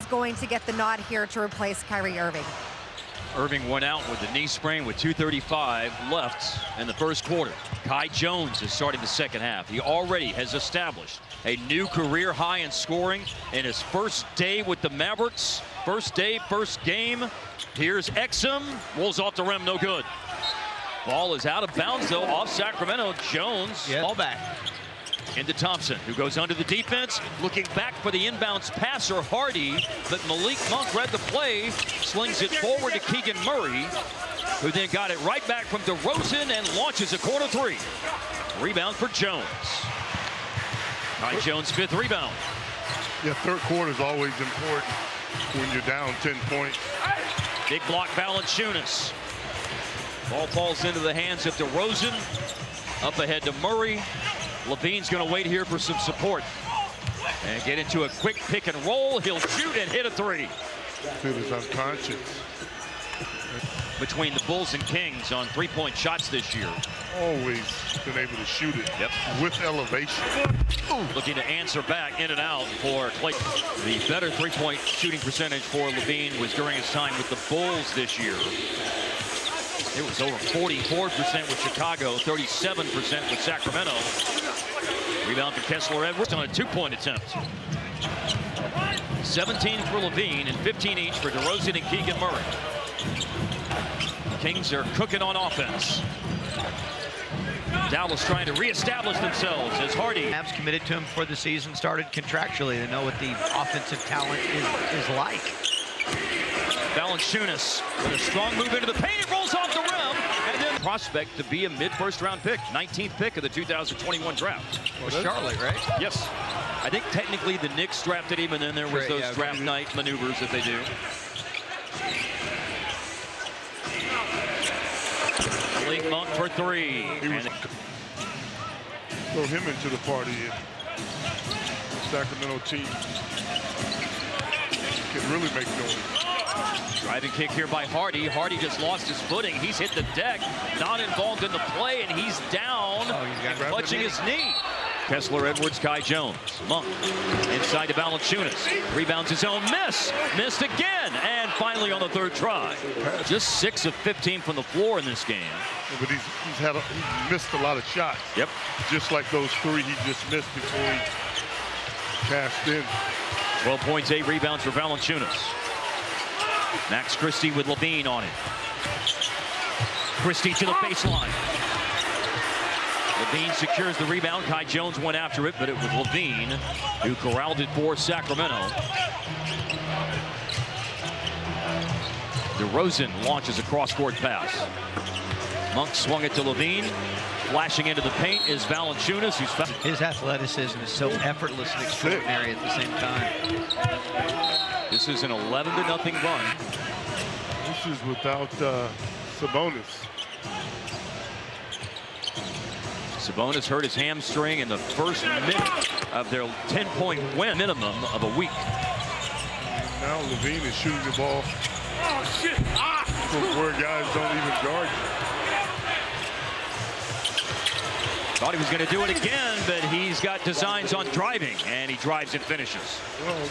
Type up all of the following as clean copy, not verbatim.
going to get the nod here to replace Kyrie Irving. Irving went out with the knee sprain with 2:35 left in the first quarter. Kai Jones is starting the second half. He already has established a new career high in scoring in his first day with the Mavericks. First day, first game. Here's Exum, rolls off the rim, no good. Ball is out of bounds though, off Sacramento. Jones, ball back. Into Thompson, who goes under the defense, looking back for the inbounds passer, Hardy, but Malik Monk read the play, slings it forward to Keegan Murray, who then got it right back from DeRozan and launches a corner three. Rebound for Jones. Kai Jones' fifth rebound. Yeah, third quarter is always important when you're down 10 points. Big block, Valanciunas. Ball falls into the hands of DeRozan. Up ahead to Murray. Levine's going to wait here for some support and get into a quick pick and roll. He'll shoot and hit a three. Dude is unconscious. Between the Bulls and Kings on three-point shots this year. Always been able to shoot it with elevation. Looking to answer back in and out for Clay. The better three-point shooting percentage for Levine was during his time with the Bulls this year. It was over 44% with Chicago, 37% with Sacramento. Rebound for Kessler Edwards on a two-point attempt. 17 for Levine and 15 each for DeRozan and Keegan Murray. Kings are cooking on offense. Dallas trying to reestablish themselves as Hardy. Mavs committed to him before the season started contractually. They know what the offensive talent is like. Valanciunas with a strong move into the paint. It rolls off the rim. And then prospect to be a mid-first round pick. 19th pick of the 2021 draft. Well, Charlotte, right? Yes. I think technically the Knicks drafted him, and then there was those draft night maneuvers that they do. Malik Monk for three. Throw him into the party. The Sacramento team can really make noise. Driving kick here by Hardy. Hardy just lost his footing. He's hit the deck, not involved in the play, and he's down, clutching his knee. Kessler Edwards, Kai Jones. Monk inside to Valanciunas. Rebounds his own miss. Missed again. And finally on the third try. Just 6 of 15 from the floor in this game. Yeah, but he's missed a lot of shots. Yep. Just like those three he just missed before he cashed in. 12 points, 8 rebounds for Valanciunas. Max Christie with Levine on it. Christie to the baseline. Levine secures the rebound. Kai Jones went after it, but it was Levine who corralled it for Sacramento. DeRozan launches a cross-court pass. Monk swung it to Levine. Flashing into the paint is Valanciunas, who's fouled. His athleticism is so effortless and extraordinary at the same time. This is an 11-0 run. This is without Sabonis. Sabonis hurt his hamstring in the first minute of their 10-point win minimum of a week. Now Levine is shooting the ball from where guys don't even guard you. Thought he was going to do it again, but he's got designs on driving, and he drives and finishes. Well,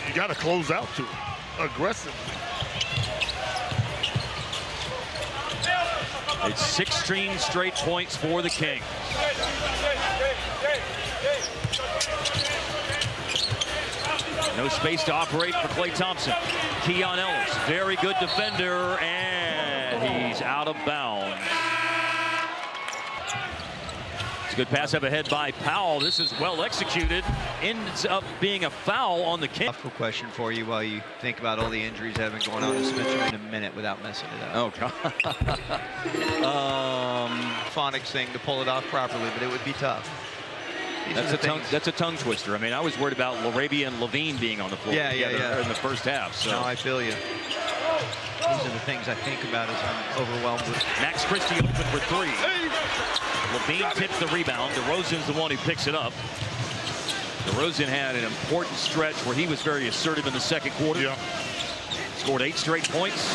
you got to close out to it aggressively. It's 16 straight points for the Kings. No space to operate for Klay Thompson. Keon Ellis, very good defender, and he's out of bounds. It's a good pass up ahead by Powell. This is well executed. Ends up being a foul on the Kings. Tough question for you while you think about all the injuries that have been going on to Spencer in a minute without messing it up. Oh, God. Phonics thing to pull it off properly, but it would be tough. That's a tongue twister. I mean, I was worried about LaRavia and Levine being on the floor in the first half. So. No, I feel you. These are the things I think about as I'm overwhelmed with. Max Christie open for three. Levine tips the rebound. DeRozan's the one who picks it up. DeRozan had an important stretch where he was very assertive in the second quarter. Yeah. Scored 8 straight points.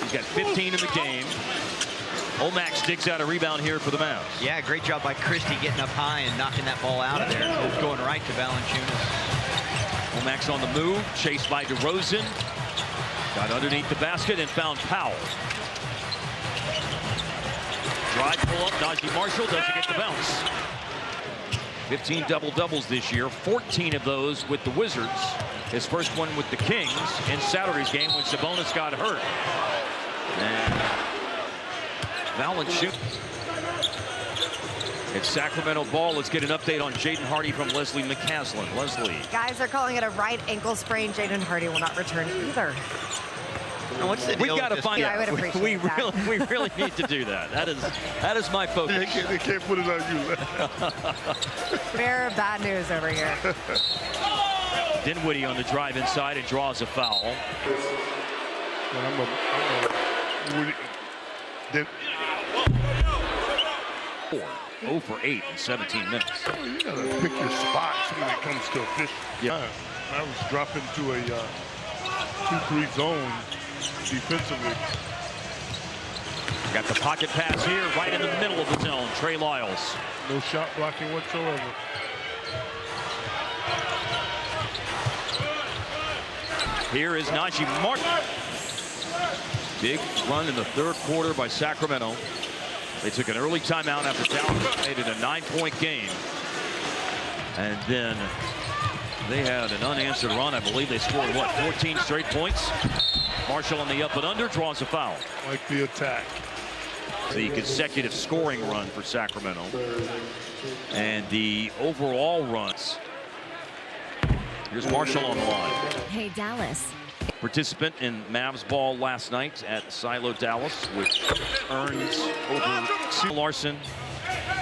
He's got 15 in the game. Omax digs out a rebound here for the Mavs. Yeah, great job by Christie getting up high and knocking that ball out of there. It was going right to Valanciunas. Womack's on the move, chased by DeRozan. Got underneath the basket and found Powell. Drive, pull up, Najee Marshall doesn't get the bounce. 15 double-doubles this year, 14 of those with the Wizards. His first one with the Kings in Saturday's game when Sabonis got hurt. And Valanciunas. It's Sacramento ball. Let's get an update on Jaden Hardy from Leslie McCaslin. Leslie. Guys are calling it a right ankle sprain. Jaden Hardy will not return either. Now, what's the deal? We've got to find Yeah, out. I would appreciate that. We really need to do that. That is my focus. They can't put it on you. Very bad news over here. Dinwiddie on the drive inside and draws a foul. Then 0 for 8 in 17 minutes. you gotta pick your spots when it comes to official. Yeah. I was dropping to a 2-3 zone defensively. Got the pocket pass here, right in the middle of the zone. Trey Lyles. No shot blocking whatsoever. Here is Najee Marshall. Big run in the third quarter by Sacramento. They took an early timeout after Dallas made it a 9-point game. And then they had an unanswered run. I believe they scored, what, 14 straight points? Marshall on the up and under draws a foul. Like the attack. The consecutive scoring run for Sacramento. And the overall runs. Here's Marshall on the line. Hey, Dallas. Participant in Mavs ball last night at Silo, Dallas, which earns over Sue Larson.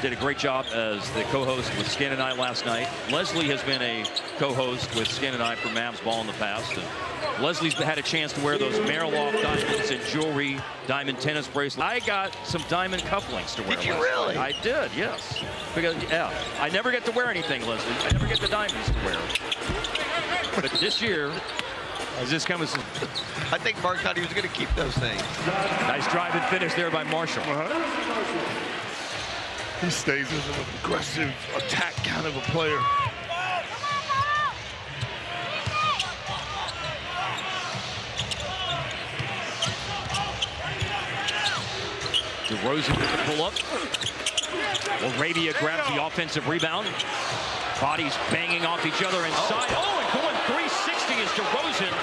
Did a great job as the co-host with Skin and I last night. Leslie has been a co-host with Skin and I for Mavs ball in the past. And Leslie's had a chance to wear those Mariloff diamonds and jewelry, diamond tennis bracelets. I got some diamond cufflinks to wear. Did you really? I did, yes. Because, yeah, I never get to wear anything, Leslie. I never get the diamonds to wear. But this year, is this coming? I think Mark thought he was going to keep those things. Nice drive and finish there by Marshall. He stays as an aggressive attack kind of a player. DeRozan with the pull-up. Arabia grabs the offensive rebound. Bodies banging off each other inside. Oh, and going 360 is DeRozan.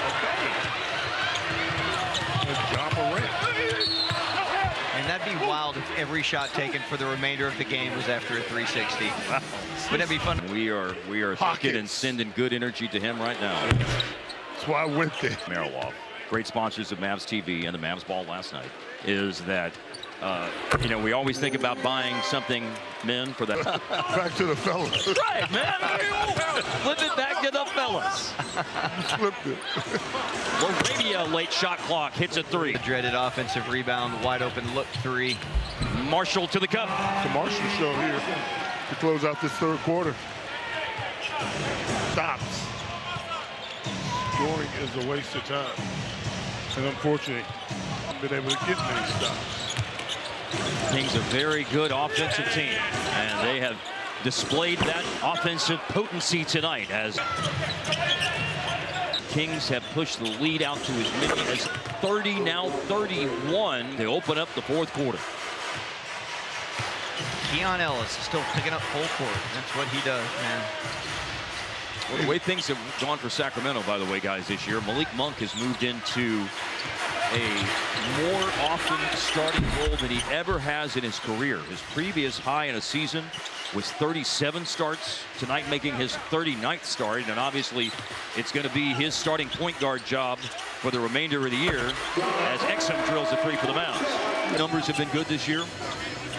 And that'd be wild if every shot taken for the remainder of the game was after a 360. Wouldn't that be fun? We are thinking and sending good energy to him right now. That's why I went there. Mariloff, great sponsors of Mavs TV and the Mavs ball last night, is that you know, we always think about buying something, men, for that. Back to the fellas. Right, man. Flip it back to the fellas. Flipped it. Arabia late shot clock hits a 3. The dreaded offensive rebound, wide open look 3. Marshall to the cup. The Marshall show here to close out this third quarter. Stops. Scoring is a waste of time. And unfortunately, been able to get many stops. Kings a very good offensive team, and they have displayed that offensive potency tonight as Kings have pushed the lead out to as many as 30, now 31 to open up the fourth quarter. Keon Ellis is still picking up full court. That's what he does, man. Well, the way things have gone for Sacramento, by the way, guys, this year, Malik Monk has moved into a more often starting role than he ever has in his career. His previous high in a season was 37 starts. Tonight making his 39th start, and obviously it's going to be his starting point guard job for the remainder of the year as Exum drills a 3 for the Mavs. Numbers have been good this year.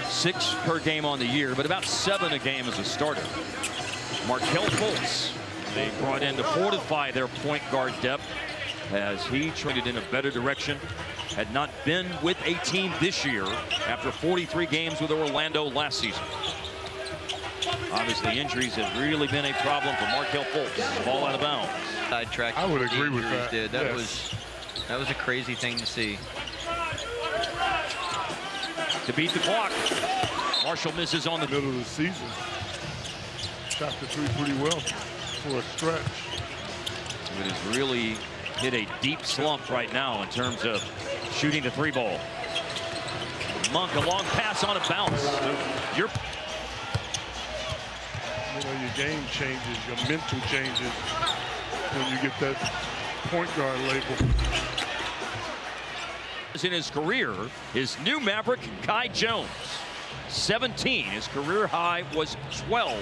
6 per game on the year, but about 7 a game as a starter. Markelle Fultz, they brought in to fortify their point guard depth as he traded in a better direction. Had not been with a team this year after 43 games with Orlando last season. Obviously, injuries have really been a problem for Markelle Fultz. Ball out of bounds. Sidetrack. I would agree with that. That Yes. was a crazy thing to see. To beat the clock, Marshall misses on the Middle of the season. Shot the 3 pretty well for a stretch. but has really hit a deep slump right now in terms of shooting the three ball. Monk, a long pass on a bounce. You know, your game changes, your mental changes when you get that point guard label. In his career, his new Maverick, Kai Jones. 17. His career high was 12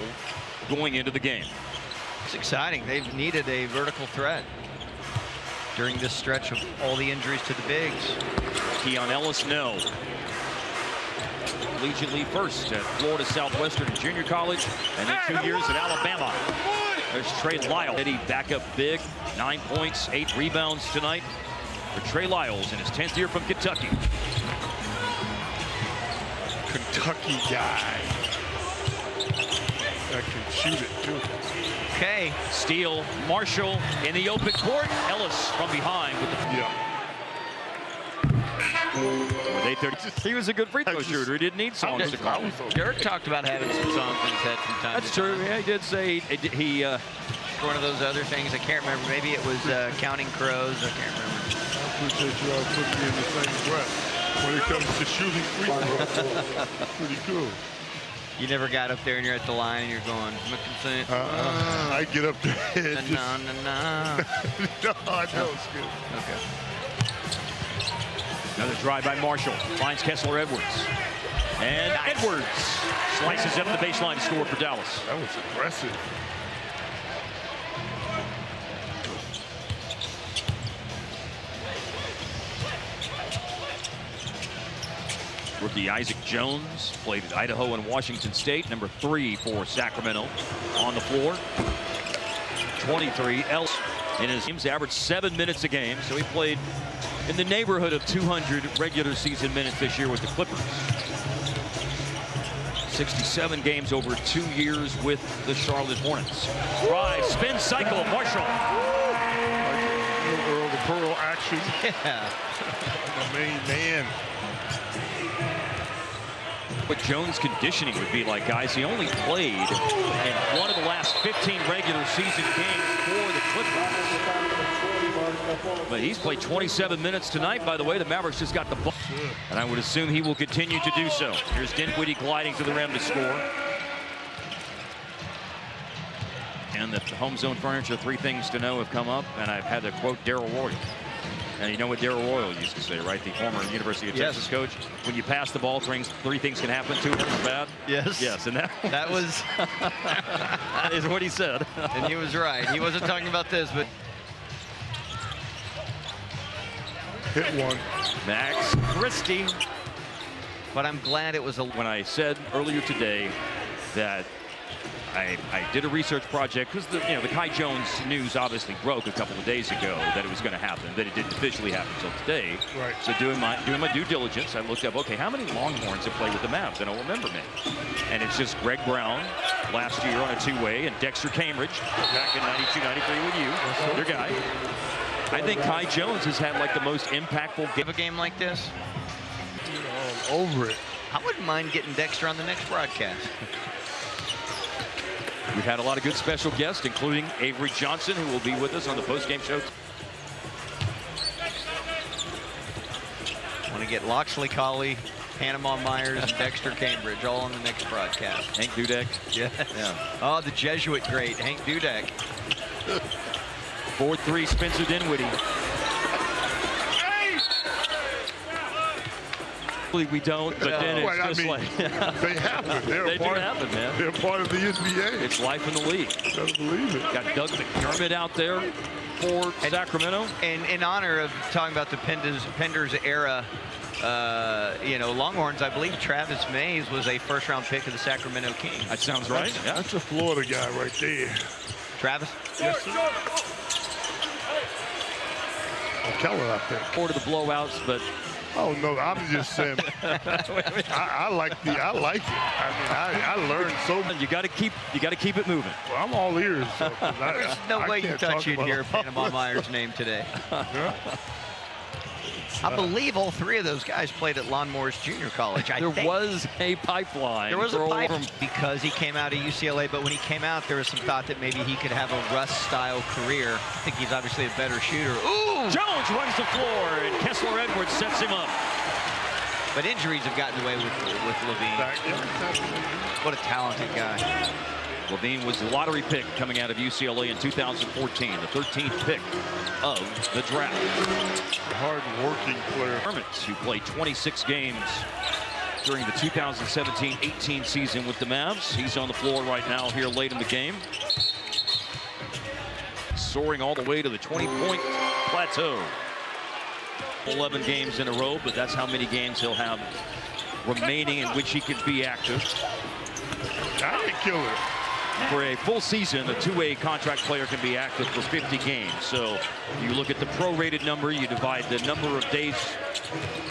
going into the game. It's exciting. They've needed a vertical threat during this stretch of all the injuries to the bigs. Keon Ellis, no. Collegiately first at Florida Southwestern Junior College, and then 2 years at Alabama. There's Trey Lyles. Eddie backup big, 9 points, 8 rebounds tonight for Trey Lyles in his 10th year from Kentucky. Kentucky guy that can shoot it too. Okay. Steal, Marshall in the open court. Ellis from behind with the with 8:30. He was a good free throw shooter. He didn't need songs to call. Derek talked about having some songs in his head from time That's to time. true. Yeah, he did say he. One of those other things. I can't remember. Maybe it was Counting Crows. I can't remember. I appreciate you all putting me in the same breath when it comes to shooting free throws. Pretty cool. You never got up there and you're at the line and you're going, McKinsey. I get up there and just... No, No, I know it's good. Okay. Another drive by Marshall. Finds Kessler Edwards. And Edwards slices up the baseline to score for Dallas. That was aggressive. Rookie Isaac Jones played at Idaho and Washington State. Number 3 for Sacramento on the floor. 23 else in his games, averaged 7 minutes a game. So he played in the neighborhood of 200 regular season minutes this year with the Clippers. 67 games over 2 years with the Charlotte Hornets. Drive, spin cycle, Marshall. Like Earl the Pearl action. Yeah. The main man. What Jones' conditioning would be like, guys. He only played in one of the last 15 regular season games for the Clippers. But he's played 27 minutes tonight. By the way, the Mavericks just got the ball. And I would assume he will continue to do so. Here's Dinwiddie gliding to the rim to score. And the home zone furniture, 3 things to know have come up. And I've had to quote Darryl Royal. And you know what Darryl Royal used to say, right? The former University of Texas coach. When you pass the ball, 3 things can happen. 2 of them are bad. Yes. Yes, and that was that is what he said. And he was right. He wasn't talking about this, but Hit one. Max Christie. But I'm glad it was a. When I said earlier today that I did a research project because the Kai Jones news obviously broke a couple of days ago that it was going to happen, that it didn't officially happen until today. Right. So doing my due diligence, I looked up, okay, how many Longhorns have played with the Mavs? They don't remember me. And it's just Greg Brown last year on a 2-way and Dexter Cambridge back in 92-93 with you, your guy. I think Kai Jones has had like the most impactful game. Of a game like this, All over it. I wouldn't mind getting Dexter on the next broadcast. We've had a lot of good special guests, including Avery Johnson, who will be with us on the postgame show. Want to get Loxley Colley, Panama Myers, and Dexter Cambridge all on the next broadcast. Hank Dudek. Yeah. Oh, the Jesuit great, Hank Dudek. 4-3, Spencer Dinwiddie. We don't, but then it's just like they happen. They do happen, man. They're part of the NBA. It's life in the league. Gotta believe it. Got Doug McDermott out there for Sacramento. And in honor of talking about the Penders era, Longhorns, I believe Travis Mays was a first-round pick of the Sacramento Kings. That sounds right. Yeah. That's a Florida guy right there. Travis? Yes, sir. Keller, I think. Four to the blowouts, but oh no, I'm just saying. I like it. I mean, I learned so much. you got to keep it moving. Well, I'm all ears. So, There's no way you thought you'd hear Panama Myers' name today. Yeah. I believe all three of those guys played at Lon Morris Junior College. There was a pipeline. There was a pipeline because he came out of UCLA, but when he came out, there was some thought that maybe he could have a Russ-style career. I think he's obviously a better shooter. Ooh! Jones runs the floor, and Kessler Edwards sets him up. But injuries have gotten away with Levine. What a talented guy. Levine was the lottery pick coming out of UCLA in 2014, the 13th pick of the draft. Hard-working player. Who played 26 games during the 2017-18 season with the Mavs. He's on the floor right now here late in the game. Soaring all the way to the 20-point plateau. 11 games in a row, but that's how many games he'll have remaining in which he could be active. Giant killer. For a full season, a two-way contract player can be active for 50 games. So you look at the prorated number, you divide the number of days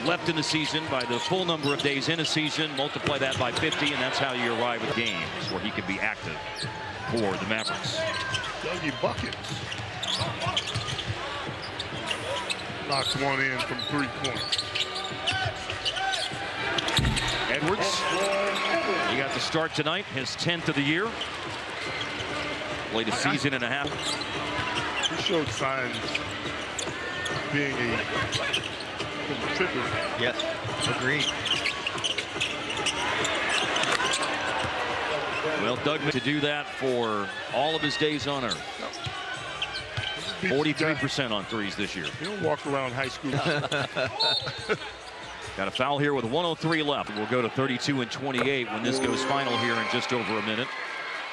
left in the season by the full number of days in a season, multiply that by 50, and that's how you arrive at games where he can be active for the Mavericks. Dougie buckets. Knocks one in from 3 points. Edwards, he got the start tonight, his 10th of the year. Played a season and a half. He showed signs of being a contributor. Yes, agreed. Well, Doug to do that for all of his days on earth. 43% on threes this year. He'll walk around high school. Got a foul here with 1:03 left. We'll go to 32 and 28 when this goes final here in just over a minute.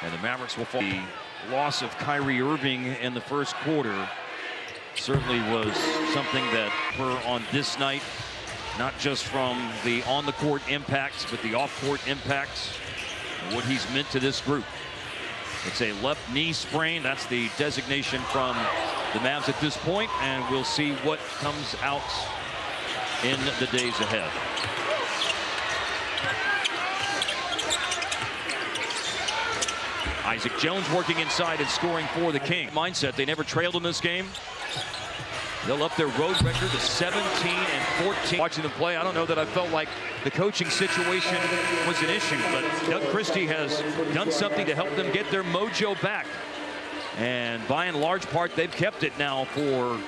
And the Mavericks will fall. The loss of Kyrie Irving in the first quarter certainly was something that on this night, not just from the on-the-court impacts, but the off-court impacts, what he's meant to this group. It's a left knee sprain. That's the designation from the Mavs at this point, and we'll see what comes out in the days ahead. Isaac Jones working inside and scoring for the King. Mindset, they never trailed in this game. They'll up their road record to 17 and 14. Watching them play, I don't know that I felt like the coaching situation was an issue, but Doug Christie has done something to help them get their mojo back. And by and large part, they've kept it now for